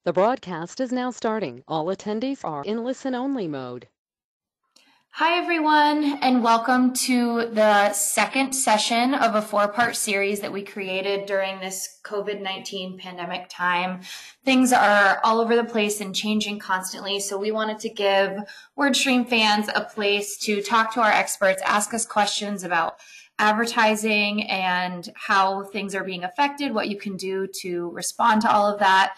The broadcast is now starting. All attendees are in listen-only mode. Hi, everyone, and welcome to the second session of a four-part series that we created during this COVID-19 pandemic time. Things are all over the place and changing constantly, so we wanted to give WordStream fans a place to talk to our experts, ask us questions about advertising and how things are being affected, what you can do to respond to all of that.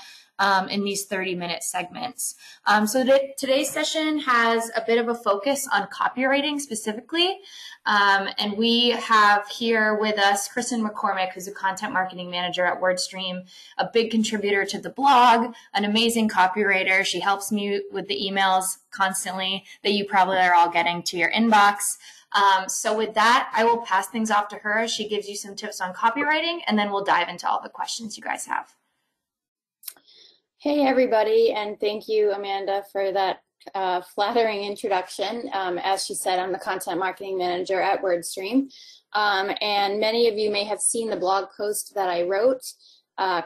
In these 30-minute segments. So today's session has a bit of a focus on copywriting specifically. And we have here with us Kristen McCormick, who's a content marketing manager at WordStream, a big contributor to the blog, an amazing copywriter. She helps me with the emails constantly that you probably are all getting to your inbox. So with that, I will pass things off to her. She gives you some tips on copywriting, and then we'll dive into all the questions you guys have. Hey everybody, and thank you, Amanda, for that flattering introduction. As she said, I'm the content marketing manager at WordStream, and many of you may have seen the blog post that I wrote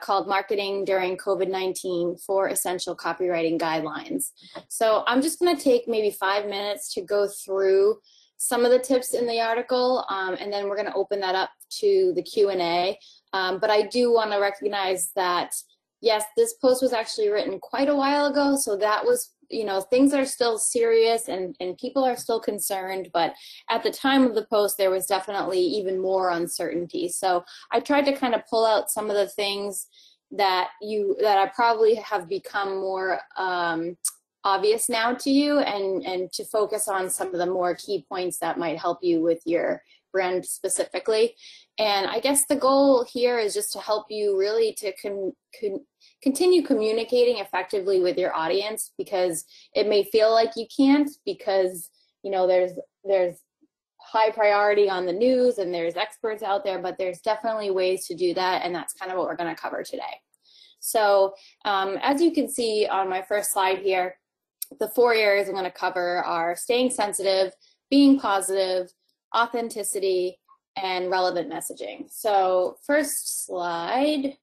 called Marketing During COVID-19 for Essential Copywriting Guidelines. So I'm just going to take maybe 5 minutes to go through some of the tips in the article, and then we're going to open that up to the Q&A. But I do want to recognize that yes, this post was actually written quite a while ago, so that was, things are still serious and people are still concerned, but at the time of the post, there was definitely even more uncertainty. So I tried to kind of pull out some of the things that I probably have become more obvious now to you and to focus on some of the more key points that might help you with your brand specifically. And I guess the goal here is just to help you really to continue communicating effectively with your audience, because it may feel like you can't because, there's high priority on the news and there's experts out there, but there's definitely ways to do that, and that's kind of what we're going to cover today. So as you can see on my first slide here, the 4 areas I'm going to cover are staying sensitive, being positive, authenticity, and relevant messaging. So first slide.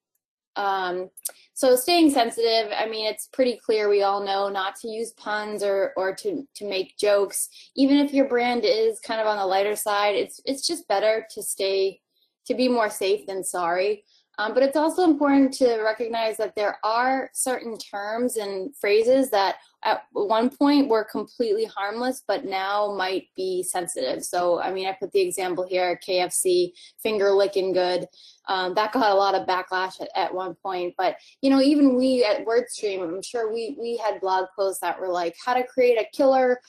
So staying sensitive, I mean, it's pretty clear, we all know not to use puns or to make jokes. Even if your brand is kind of on the lighter side, it's just better to be more safe than sorry. But it's also important to recognize that there are certain terms and phrases that at one point were completely harmless, but now might be sensitive. So, I mean, I put the example here, KFC, finger licking good. That got a lot of backlash at one point. But, even we at WordStream, I'm sure we had blog posts that were like, how to create a killer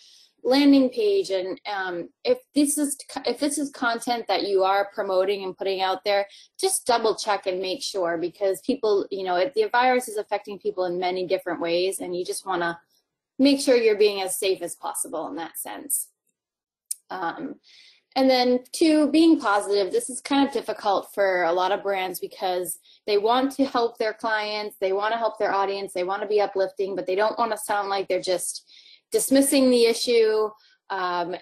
landing page, and if this is content that you are promoting and putting out there, just double check and make sure, because people, the virus is affecting people in many different ways, and you just want to make sure you're being as safe as possible in that sense. And then 2, being positive. This is kind of difficult for a lot of brands because they want to help their clients, they want to help their audience, they want to be uplifting, but they don't want to sound like they're just dismissing the issue, and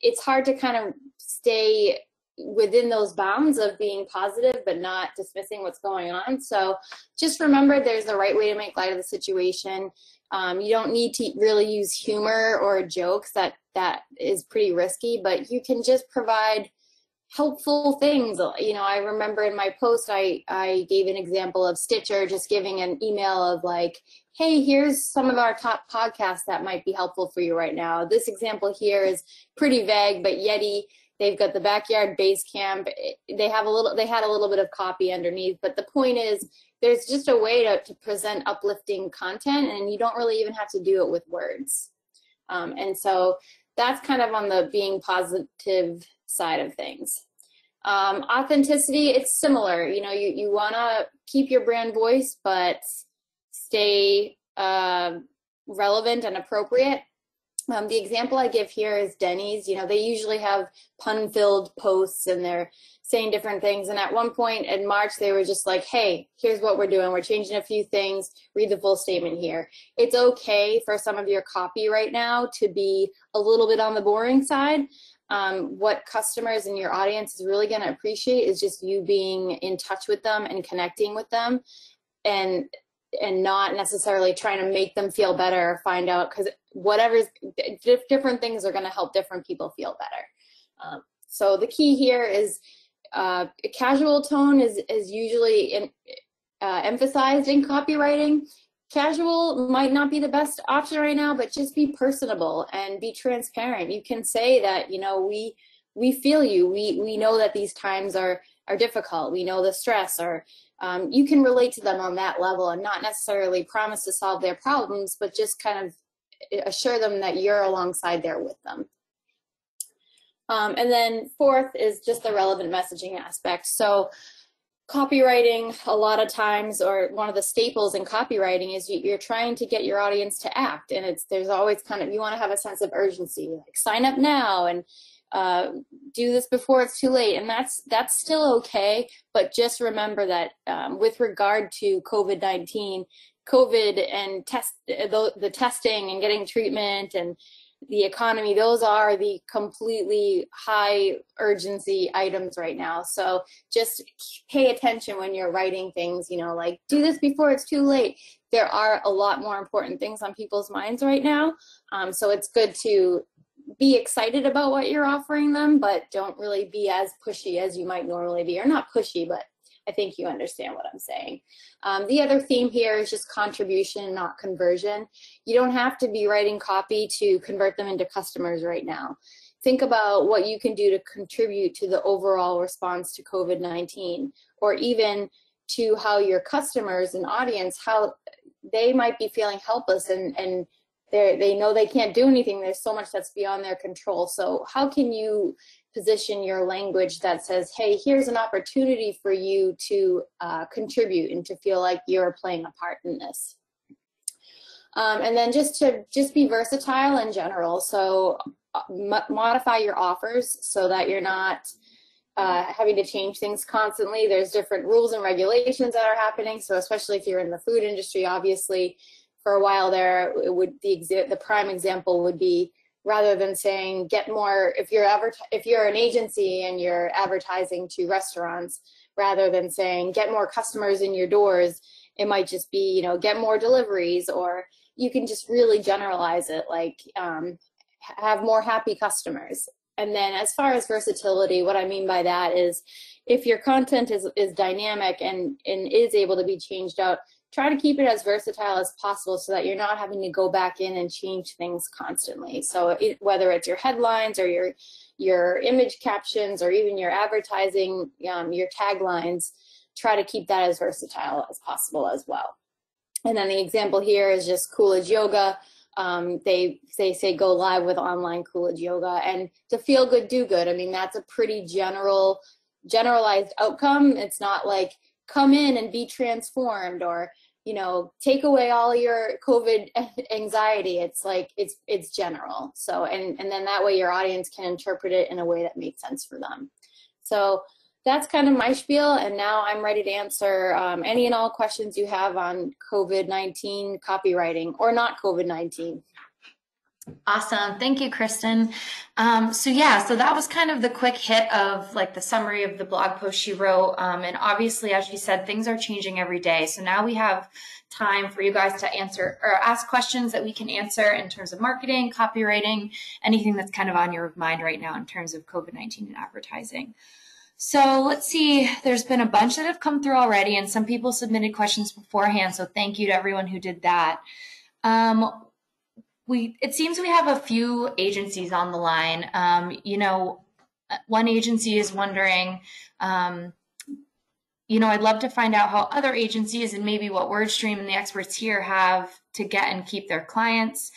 it's hard to kind of stay within those bounds of being positive but not dismissing what's going on. So just remember, there's the right way to make light of the situation. You don't need to really use humor or jokes, that is pretty risky, but you can just provide helpful things. I remember in my post, I gave an example of Stitcher just giving an email of like, hey, here's some of our top podcasts that might be helpful for you right now. This example here is pretty vague, but Yeti, they've got the Backyard Base Camp. They had a little bit of copy underneath, but the point is there's just a way to present uplifting content, and you don't really even have to do it with words. And so that's kind of on the being positive side of things. Authenticity, it's similar. You want to keep your brand voice, but stay relevant and appropriate. The example I give here is Denny's. They usually have pun-filled posts and they're saying different things. And at one point in March, they were just like, hey, here's what we're doing. We're changing a few things. Read the full statement here. It's okay for some of your copy right now to be a little bit on the boring side. What customers and your audience is really going to appreciate is just you being in touch with them and connecting with them. And not necessarily trying to make them feel better or find out, because different things are going to help different people feel better. So the key here is a casual tone is usually emphasized in copywriting. Casual might not be the best option right now, but just be personable and be transparent. You can say that, you know, we feel you. We know that these times are difficult. We know the stress, or you can relate to them on that level and not necessarily promise to solve their problems, but just kind of assure them that you're alongside there with them. And then fourth is just the relevant messaging aspect. So copywriting, a lot of times, or one of the staples in copywriting, is you're trying to get your audience to act, and there's always kind of, you want to have a sense of urgency, like sign up now and do this before it's too late, and that's still okay, but just remember that with regard to COVID-19, and the testing and getting treatment and the economy, those are the completely high urgency items right now. So just pay attention when you're writing things, you know, like do this before it's too late. There are a lot more important things on people's minds right now. So it's good to be excited about what you're offering them, but don't really be as pushy as you might normally be, or not pushy, but I think you understand what I'm saying. The other theme here is just contribution, not conversion. You don't have to be writing copy to convert them into customers right now. Think about what you can do to contribute to the overall response to COVID-19, or even to how your customers and audience, how they might be feeling helpless and they know they can't do anything. There's so much that's beyond their control. So how can you position your language that says, hey, here's an opportunity for you to contribute and to feel like you're playing a part in this. And then just be versatile in general. So modify your offers so that you're not having to change things constantly. There's different rules and regulations that are happening. So especially if you're in the food industry, obviously, for a while there, the prime example would be, rather than saying get more, if you're an agency and you're advertising to restaurants, rather than saying get more customers in your doors, it might just be, you know, get more deliveries, or you can just really generalize it, like have more happy customers. And then as far as versatility, what I mean by that is if your content is dynamic and is able to be changed out, try to keep it as versatile as possible so that you're not having to go back in and change things constantly. So whether it's your headlines or your image captions or even your advertising, your taglines, try to keep that as versatile as possible as well. And then the example here is just Coolidge Yoga. They say go live with online Coolidge Yoga, and to feel good, do good. I mean, that's a pretty generalized outcome. It's not like come in and be transformed, or, you know, take away all your COVID anxiety. It's like, it's general. So, and then that way your audience can interpret it in a way that makes sense for them. So that's kind of my spiel. And now I'm ready to answer any and all questions you have on COVID-19 copywriting, or not COVID-19. Awesome. Thank you, Kristen. So that was kind of the quick hit of like the summary of the blog post she wrote. And obviously, as she said, things are changing every day. So now we have time for you guys to answer or ask questions that we can answer in terms of marketing, copywriting, anything that's kind of on your mind right now in terms of COVID-19 and advertising. So let's see, there's been a bunch that have come through already, and some people submitted questions beforehand. So thank you to everyone who did that. It seems we have a few agencies on the line. One agency is wondering, I'd love to find out how other agencies and maybe what WordStream and the experts here have to get and keep their clients.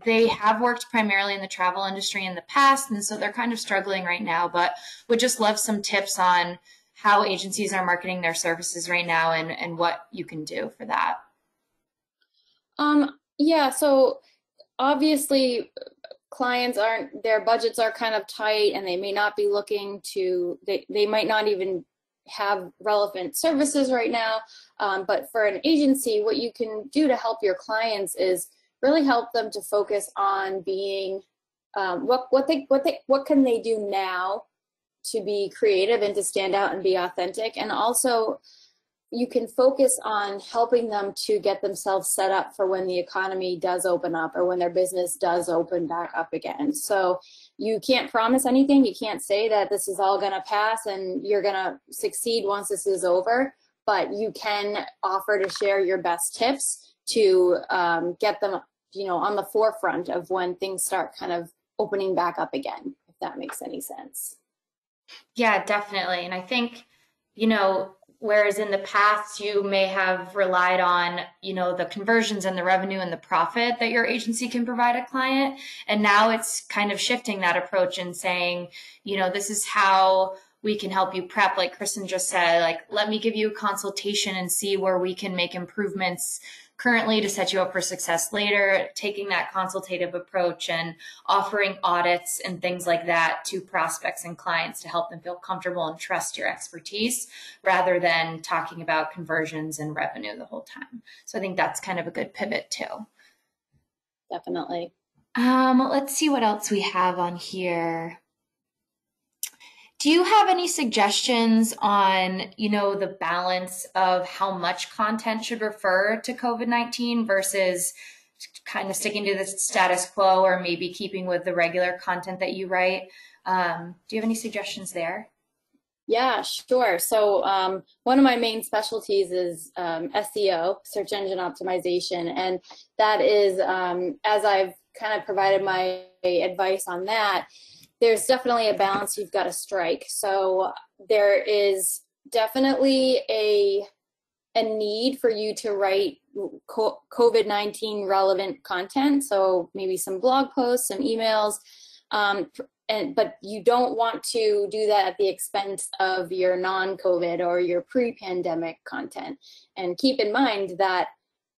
They have worked primarily in the travel industry in the past, and so they're kind of struggling right now, but would just love some tips on how agencies are marketing their services right now and what you can do for that. Yeah, so obviously clients their budgets are kind of tight, and they may not be looking to, they might not even have relevant services right now. But for an agency, what you can do to help your clients is really help them to focus on being, what can they do now to be creative and to stand out and be authentic, and also you can focus on helping them to get themselves set up for when the economy does open up or when their business does open back up again. So you can't promise anything. You can't say that this is all going to pass and you're going to succeed once this is over, but you can offer to share your best tips to get them, you know, on the forefront of when things start kind of opening back up again, if that makes any sense. Yeah, definitely. And I think, you know, whereas in the past you may have relied on, you know, the conversions and the revenue and the profit that your agency can provide a client. And now it's kind of shifting that approach and saying, you know, this is how we can help you prep. Like Kristen just said, like, let me give you a consultation and see where we can make improvements currently to set you up for success later, taking that consultative approach and offering audits and things like that to prospects and clients to help them feel comfortable and trust your expertise rather than talking about conversions and revenue the whole time. So I think that's kind of a good pivot too. Definitely. Let's see what else we have on here. Do you have any suggestions on, you know, the balance of how much content should refer to COVID-19 versus kind of sticking to the status quo or maybe keeping with the regular content that you write? Do you have any suggestions there? Yeah, sure. So one of my main specialties is SEO, search engine optimization. And that is, as I've kind of provided my advice on that, there's definitely a balance you've got to strike. So there is definitely a need for you to write COVID-19 relevant content. So maybe some blog posts, some emails, but you don't want to do that at the expense of your non-COVID or your pre-pandemic content. And keep in mind that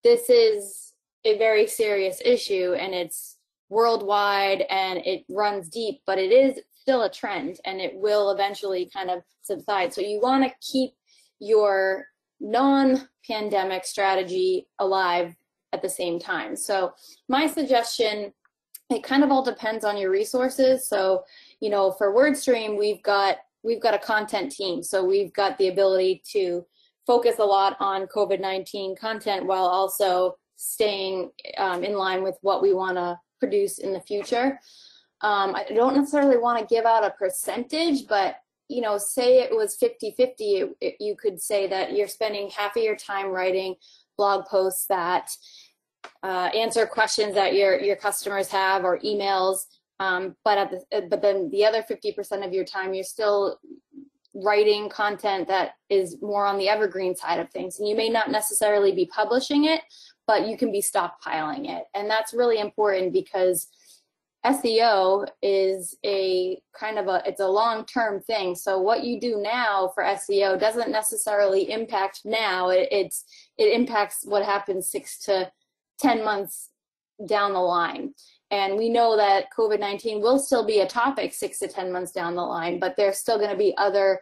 this is a very serious issue and it's worldwide and it runs deep, but it is still a trend and it will eventually kind of subside. So you want to keep your non-pandemic strategy alive at the same time. So my suggestion, it kind of all depends on your resources. So, you know, for WordStream, we've got a content team. So we've got the ability to focus a lot on COVID-19 content while also staying in line with what we want to produce in the future. I don't necessarily want to give out a percentage, but you know, say it was 50-50, you could say that you're spending half of your time writing blog posts that answer questions that your customers have or emails, but then the other 50% of your time you're still writing content that is more on the evergreen side of things, and you may not necessarily be publishing it, but you can be stockpiling it. And that's really important because SEO is it's a long-term thing. So what you do now for SEO doesn't necessarily impact now. It impacts what happens 6 to 10 months down the line. And we know that COVID-19 will still be a topic 6 to 10 months down the line, but there's still going to be other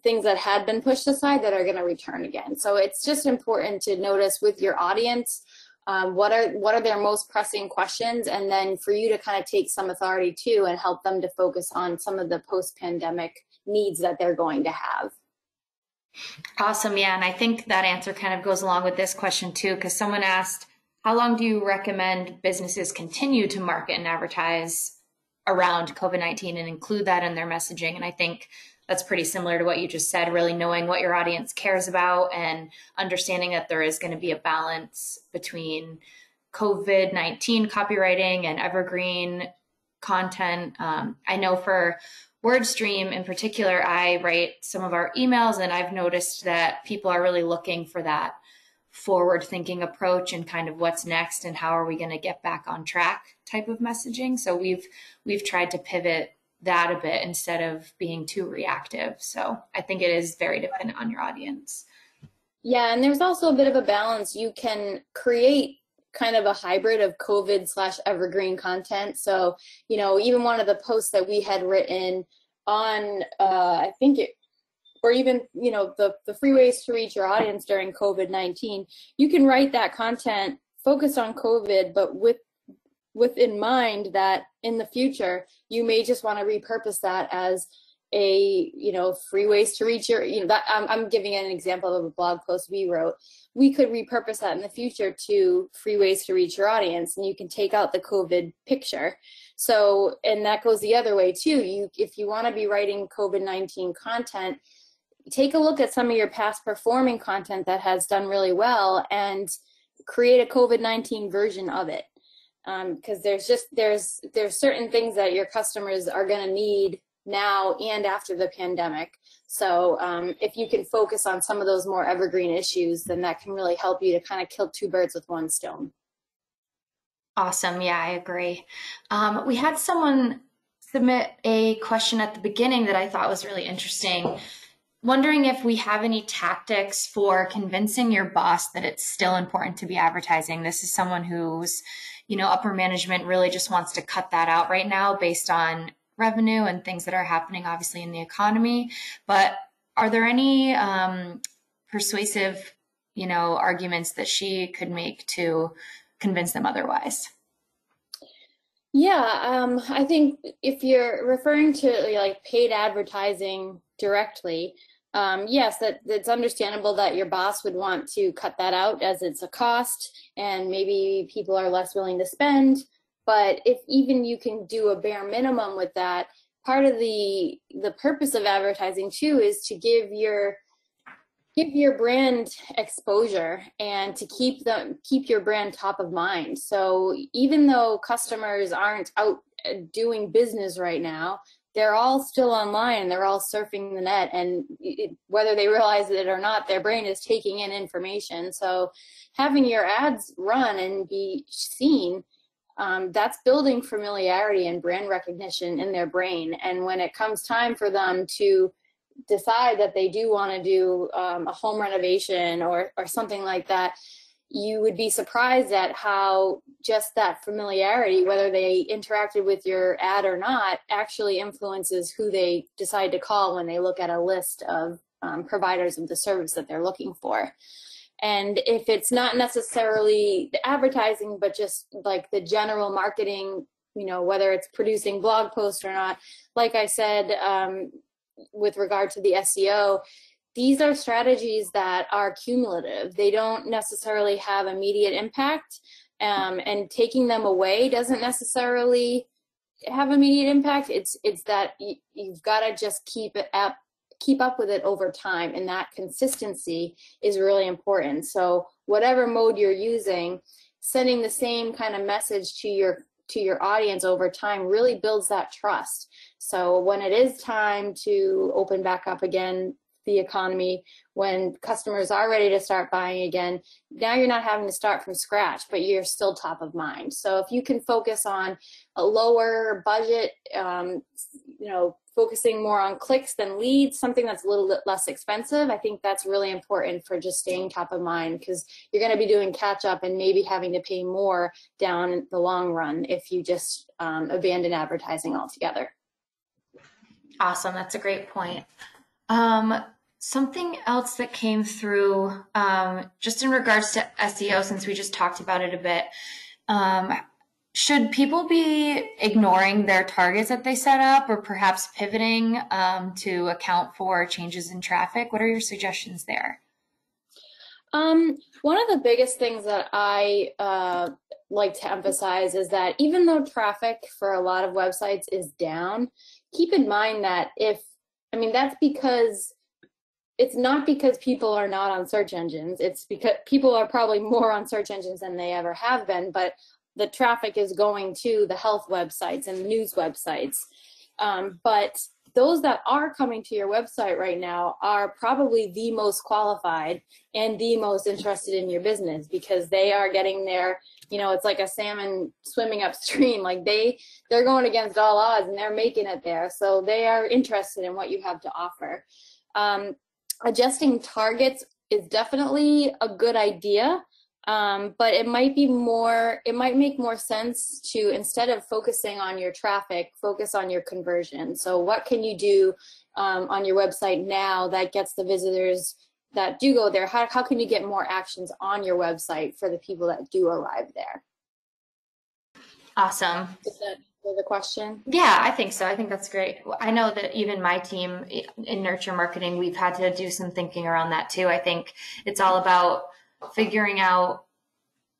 things that had been pushed aside that are going to return again. So it's just important to notice with your audience, what are their most pressing questions, and then for you to kind of take some authority too and help them to focus on some of the post-pandemic needs that they're going to have. Awesome. Yeah. And I think that answer kind of goes along with this question too, because someone asked, how long do you recommend businesses continue to market and advertise around COVID-19 and include that in their messaging? And I think that's pretty similar to what you just said, really knowing what your audience cares about and understanding that there is going to be a balance between COVID-19 copywriting and evergreen content. I know for WordStream in particular, I write some of our emails, and I've noticed that people are really looking for that forward-thinking approach and kind of what's next and how are we going to get back on track type of messaging. So we've tried to pivot that a bit instead of being too reactive. So I think it is very dependent on your audience. Yeah, and there's also a bit of a balance. You can create kind of a hybrid of COVID/evergreen content. So, you know, even one of the posts that we had written on, I think it, or even, you know, the free ways to reach your audience during COVID-19, you can write that content focused on COVID, but with in mind that in the future, you may just want to repurpose that as free ways to reach your, that I'm giving an example of a blog post we wrote. We could repurpose that in the future to free ways to reach your audience, and you can take out the COVID picture. So, and that goes the other way too. If you want to be writing COVID-19 content, take a look at some of your past performing content that has done really well and create a COVID-19 version of it. Because there's certain things that your customers are going to need now and after the pandemic. So if you can focus on some of those more evergreen issues, then that can really help you to kind of kill two birds with one stone. Awesome. Yeah, I agree. We had someone submit a question at the beginning that I thought was really interesting. Wondering if we have any tactics for convincing your boss that it's still important to be advertising. This is someone who's, upper management really just wants to cut that out right now based on revenue and things that are happening obviously in the economy. But are there any persuasive, arguments that she could make to convince them otherwise? Yeah, I think if you're referring to like paid advertising directly, yes, that's understandable that your boss would want to cut that out as it's a cost and maybe people are less willing to spend. But if even you can do a bare minimum with that, part of the purpose of advertising too is to give your brand exposure and to keep your brand top of mind. So even though customers aren't out doing business right now, they're all still online and they're all surfing the net, and whether they realize it or not, their brain is taking in information. So having your ads run and be seen, that's building familiarity and brand recognition in their brain. And when it comes time for them to decide that they do want to do a home renovation or something like that, you would be surprised at how just that familiarity, whether they interacted with your ad or not, actually influences who they decide to call when they look at a list of providers of the service that they're looking for. And if it's not necessarily the advertising, but just like the general marketing, whether it's producing blog posts or not, like I said, with regard to the SEO, these are strategies that are cumulative. They don't necessarily have immediate impact, and taking them away doesn't necessarily have immediate impact. It's that you've got to just keep up with it over time, and that consistency is really important. So whatever mode you're using, sending the same kind of message to your audience over time really builds that trust. So when it is time to open back up again the economy, when customers are ready to start buying again, now you're not having to start from scratch, but you're still top of mind. So if you can focus on a lower budget, focusing more on clicks than leads, something that's a little bit less expensive, I think that's really important for just staying top of mind, because you're going to be doing catch up and maybe having to pay more down the long run if you just abandon advertising altogether. Awesome. That's a great point. Something else that came through, just in regards to SEO, since we just talked about it a bit, should people be ignoring their targets that they set up, or perhaps pivoting to account for changes in traffic? What are your suggestions there? One of the biggest things that I like to emphasize is that even though traffic for a lot of websites is down, keep in mind that that's because it's not because people are not on search engines. It's because people are probably more on search engines than they ever have been, but the traffic is going to the health websites and news websites. But those that are coming to your website right now are probably the most qualified and the most interested in your business, because they are getting their, it's like a salmon swimming upstream. Like they're going against all odds and they're making it there. So they are interested in what you have to offer. Adjusting targets is definitely a good idea. But it might make more sense to, instead of focusing on your traffic, focus on your conversion. So what can you do on your website now that gets the visitors that do go there? How can you get more actions on your website for the people that do arrive there? Awesome. answer the question? Yeah, I think so. I think that's great. I know that even my team in nurture marketing, we've had to do some thinking around that too. I think it's all about figuring out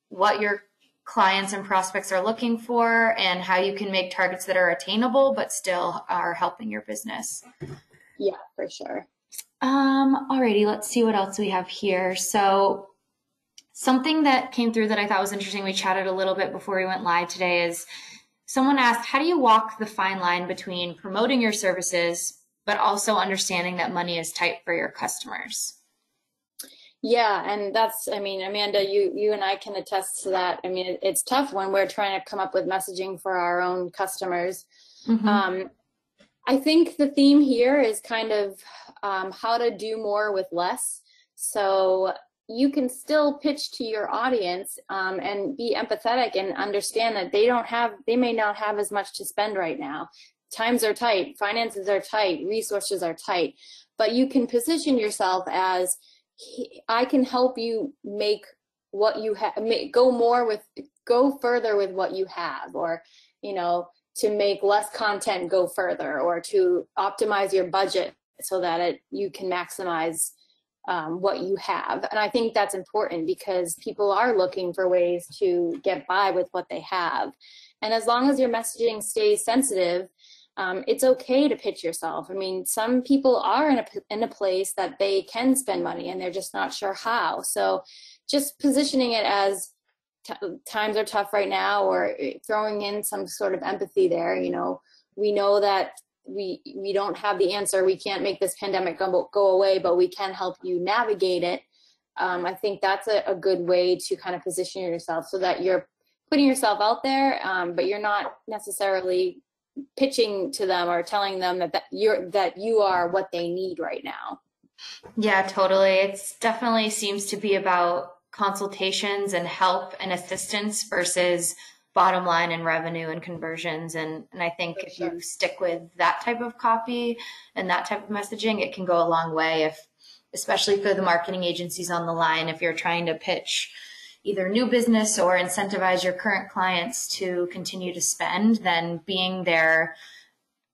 what your clients and prospects are looking for and how you can make targets that are attainable but still are helping your business. Yeah, for sure. Alrighty, let's see what else we have here. So something that came through that I thought was interesting, we chatted a little bit before we went live today, is someone asked, how do you walk the fine line between promoting your services but also understanding that money is tight for your customers? Yeah, and that's, I mean, Amanda, you and I can attest to that. I mean, it's tough when we're trying to come up with messaging for our own customers. Mm-hmm. I think the theme here is kind of how to do more with less. So you can still pitch to your audience and be empathetic and understand that they may not have as much to spend right now. Times are tight, finances are tight, resources are tight, but you can position yourself as, I can help you make what you have, go further with what you have, or, you know, to make less content go further, or to optimize your budget so that you can maximize what you have. And I think that's important because people are looking for ways to get by with what they have. And as long as your messaging stays sensitive, it's okay to pitch yourself. I mean, some people are in a place that they can spend money and they're just not sure how. So just positioning it as times are tough right now, or throwing in some sort of empathy there. You know, we know that we don't have the answer. We can't make this pandemic go away, but we can help you navigate it. I think that's a good way to kind of position yourself so that you're putting yourself out there, but you're not necessarily pitching to them or telling them that you are what they need right now. Yeah, totally. It's definitely seems to be about consultations and help and assistance versus bottom line and revenue and conversions. And I think if you stick with that type of copy and that type of messaging, it can go a long way, if, especially for the marketing agencies on the line, if you're trying to pitch either new business or incentivize your current clients to continue to spend, then being their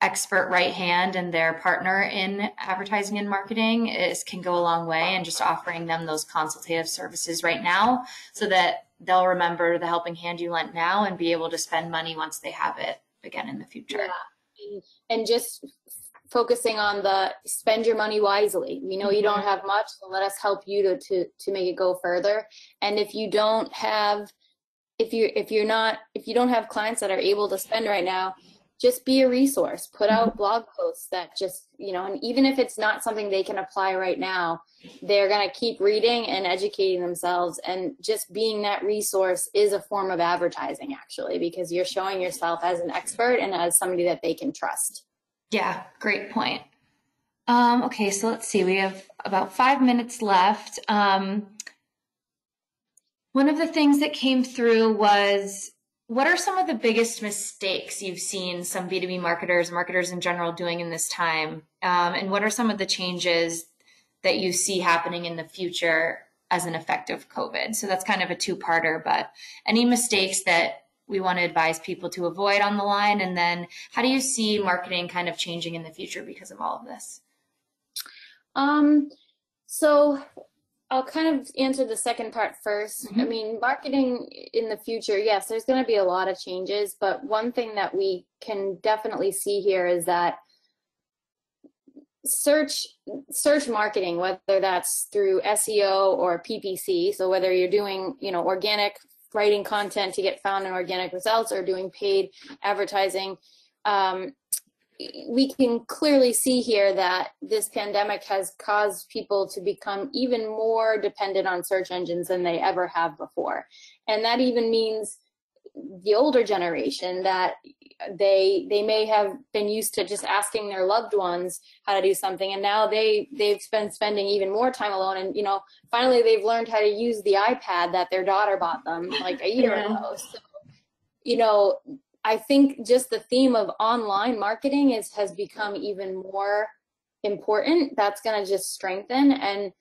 expert right hand and their partner in advertising and marketing can go a long way, and just offering them those consultative services right now so that they'll remember the helping hand you lent now and be able to spend money once they have it again in the future. Yeah. And just focusing on the spend your money wisely. We know you don't have much, so let us help you to make it go further. And if you don't have clients that are able to spend right now, just be a resource. Put out blog posts that just, you know, and even if it's not something they can apply right now, they're going to keep reading and educating themselves. And just being that resource is a form of advertising, actually, because you're showing yourself as an expert and as somebody that they can trust. Yeah, great point. Okay, so let's see. We have about 5 minutes left. One of the things that came through was, what are some of the biggest mistakes you've seen some B2B marketers in general doing in this time? And what are some of the changes that you see happening in the future as an effect of COVID? So that's kind of a two-parter, but any mistakes that we want to advise people to avoid on the line? And then how do you see marketing kind of changing in the future because of all of this? So I'll kind of answer the second part first. I mean, marketing in the future, yes, there's going to be a lot of changes, but one thing that we can definitely see here is that search marketing, whether that's through SEO or PPC, so whether you're doing, you know, organic writing content to get found in organic results or doing paid advertising, we can clearly see here that this pandemic has caused people to become even more dependent on search engines than they ever have before. And that even means the older generation, that they may have been used to just asking their loved ones how to do something, and now they've been spending even more time alone, and, you know, finally they've learned how to use the iPad that their daughter bought them like a year ago. So, you know, I think just the theme of online marketing has become even more important. That's going to just strengthen, and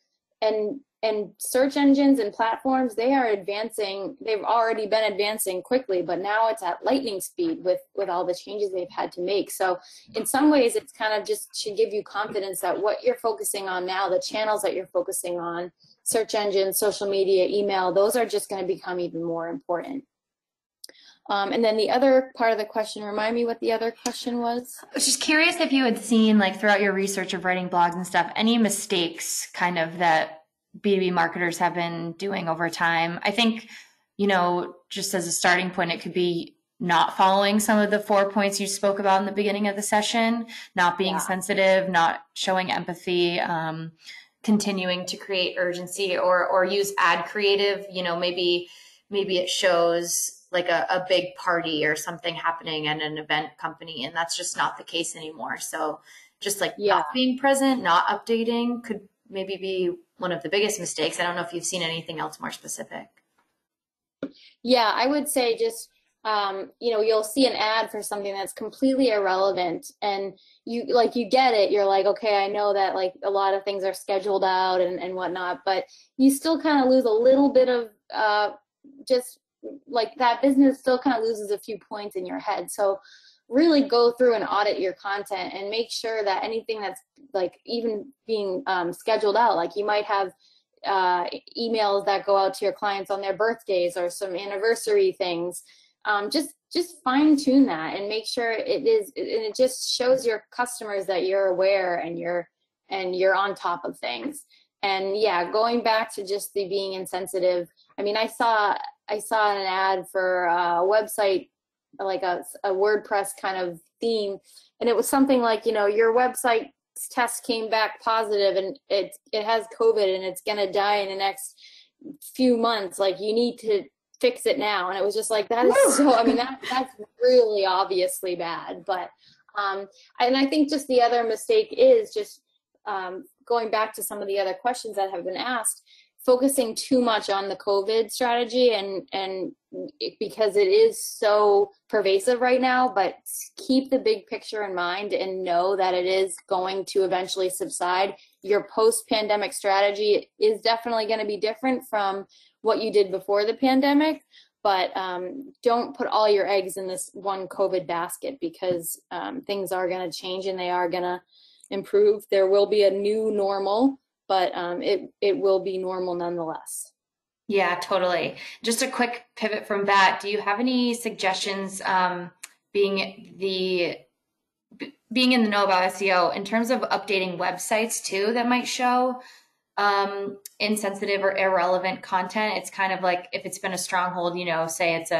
and search engines and platforms, they are advancing. They've already been advancing quickly, but now it's at lightning speed with all the changes they've had to make. So in some ways, it's kind of just should give you confidence that what you're focusing on now, the channels that you're focusing on, search engines, social media, email, those are just going to become even more important. And then the other part of the question, remind me what the other question was. I was just curious if you had seen, like, throughout your research of writing blogs and stuff, any mistakes kind of that B2B marketers have been doing over time. I think, you know, just as a starting point, it could be not following some of the 4 points you spoke about in the beginning of the session, not being sensitive, not showing empathy, continuing to create urgency, or use ad creative. You know, maybe it shows like a big party or something happening at an event company, and that's just not the case anymore. So just like not being present, not updating could maybe be one of the biggest mistakes. I don't know if you've seen anything else more specific. Yeah, I would say just, you know, you'll see an ad for something that's completely irrelevant, and you get it. You're like, okay, I know that like a lot of things are scheduled out and whatnot, but you still kind of lose a little bit of just like that business still kind of loses a few points in your head. So really go through and audit your content and make sure that anything that's like even being scheduled out, like you might have emails that go out to your clients on their birthdays or some anniversary things. Just fine tune that and make sure it is, and it just shows your customers that you're aware and you're on top of things. And yeah, going back to just the being insensitive. I mean, I saw an ad for a website, like a WordPress kind of theme, and it was something like, you know, your website test came back positive and it has COVID and it's gonna die in the next few months. Like, you need to fix it now. And it was just like, that is so, I mean, that's really obviously bad. But and I think just the other mistake is just going back to some of the other questions that have been asked, focusing too much on the COVID strategy and because it is so pervasive right now, but keep the big picture in mind and know that it is going to eventually subside. Your post-pandemic strategy is definitely going to be different from what you did before the pandemic, but don't put all your eggs in this one COVID basket, because things are going to change and they are going to improve. There will be a new normal, but it will be normal nonetheless. Yeah, totally. Just a quick pivot from that. Do you have any suggestions, being in the know about SEO, in terms of updating websites too, that might show insensitive or irrelevant content? It's kind of like if it's been a stronghold, you know, say it's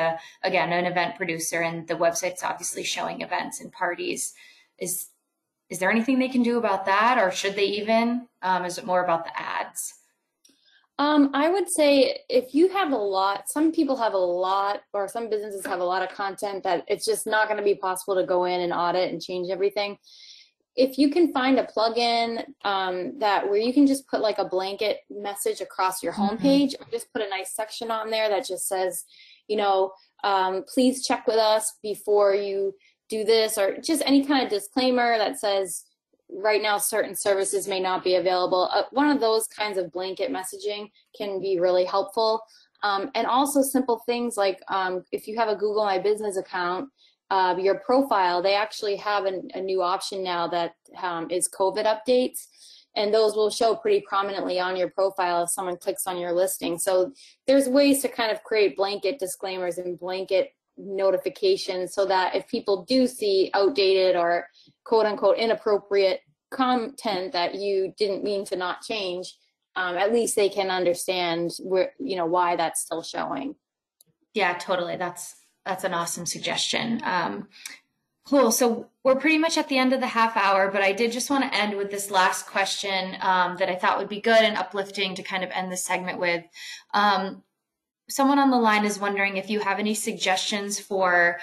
again, an event producer and the website's obviously showing events and parties. Is there anything they can do about that, or should they even? Is it more about the ads? I would say if you have a lot, some people have a lot, or some businesses have a lot of content that it's just not going to be possible to go in and audit and change everything. If you can find a plugin that where you can just put like a blanket message across your homepage, or just put a nice section on there that just says, you know, please check with us before you do this, or just any kind of disclaimer that says right now certain services may not be available. One of those kinds of blanket messaging can be really helpful. And also simple things like if you have a Google My Business account, your profile, they actually have a new option now that is COVID updates, and those will show pretty prominently on your profile if someone clicks on your listing. So there's ways to kind of create blanket disclaimers and blanket notifications so that if people do see outdated or quote unquote inappropriate content that you didn't mean to not change, at least they can understand where, you know, why that's still showing. Yeah, totally. That's an awesome suggestion. Cool. So we're pretty much at the end of the half hour, but I did just want to end with this last question that I thought would be good and uplifting to kind of end this segment with. Someone on the line is wondering if you have any suggestions for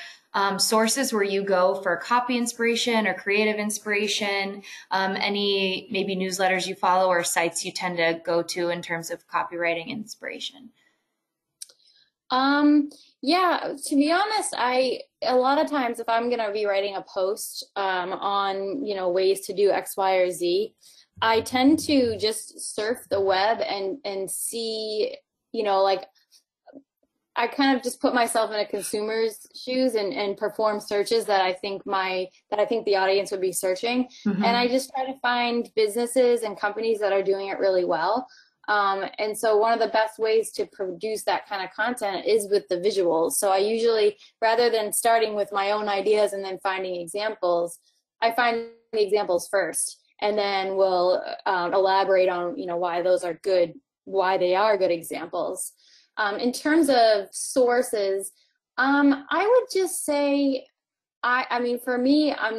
sources where you go for copy inspiration or creative inspiration, any maybe newsletters you follow or sites you tend to go to in terms of copywriting inspiration. Yeah, to be honest, a lot of times if I'm going to be writing a post on, you know, ways to do X, Y, or Z, I tend to just surf the web and see, like I kind of just put myself in a consumer's shoes and perform searches that I think the audience would be searching. Mm-hmm. And I just try to find businesses and companies that are doing it really well. And so one of the best ways to produce that kind of content is with the visuals. So I usually, rather than starting with my own ideas and then finding examples, I find the examples first, and then we'll elaborate on, why those are good, why they are good examples. In terms of sources, I would just say, I mean, for me, I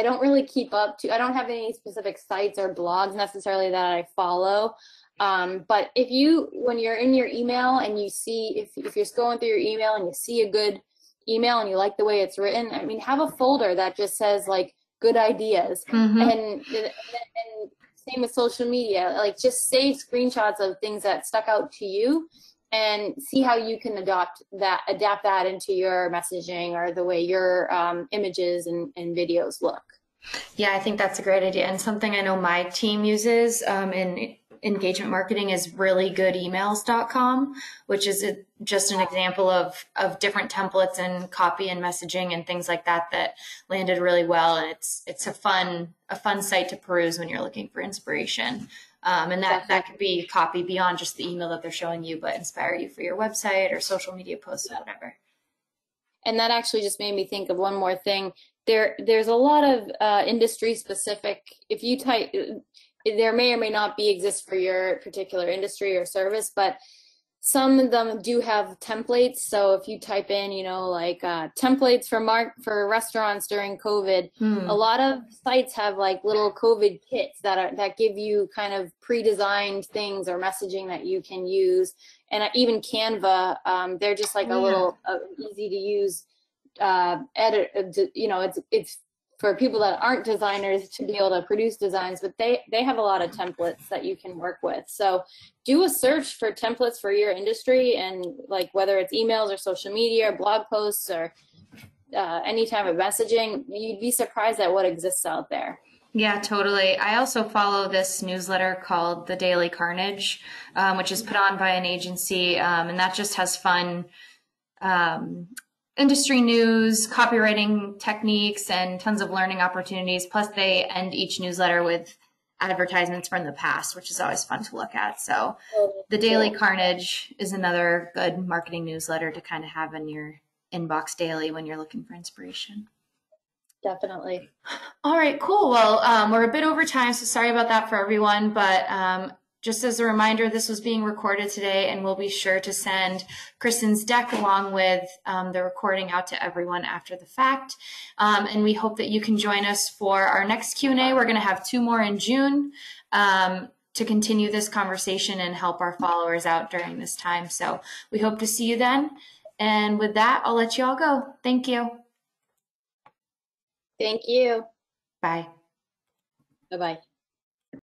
don't really keep up to, I don't have any specific sites or blogs necessarily that I follow. But when you're in your email and you see, if you're scrolling through your email and you see a good email and you like the way it's written, I mean, have a folder that just says like good ideas. Mm-hmm. And same with social media, like just save screenshots of things that stuck out to you and see how you can adapt that into your messaging or the way your images and videos look. Yeah, I think that's a great idea. And something I know my team uses in engagement marketing is reallygoodemails.com, which is just an example of different templates and copy and messaging and things like that landed really well. And it's a fun site to peruse when you're looking for inspiration. And that could be copy beyond just the email that they're showing you, but inspire you for your website or social media posts or whatever. And that actually just made me think of one more thing. There's a lot of industry specific, if you type, there may or may not exist for your particular industry or service, but some of them do have templates. So if you type in, like templates for restaurants during COVID, a lot of sites have like little COVID kits that give you kind of pre-designed things or messaging that you can use. And even Canva, they're just like a little easy to use edit. It's for people that aren't designers to be able to produce designs, but they have a lot of templates that you can work with. So do a search for templates for your industry, and like whether it's emails or social media or blog posts or any type of messaging, you'd be surprised at what exists out there. Yeah, totally. I also follow this newsletter called The Daily Carnage, which is put on by an agency, and that just has fun industry news, copywriting techniques, and tons of learning opportunities. Plus, they end each newsletter with advertisements from the past, which is always fun to look at. So The Daily Carnage is another good marketing newsletter to kind of have in your inbox daily when you're looking for inspiration. Definitely. All right, cool. Well, we're a bit over time, so sorry about that for everyone. But just as a reminder, this was being recorded today, and we'll be sure to send Kristen's deck along with the recording out to everyone after the fact. And we hope that you can join us for our next Q&A. We're going to have 2 more in June to continue this conversation and help our followers out during this time. So we hope to see you then. And with that, I'll let you all go. Thank you. Thank you. Bye. Bye-bye.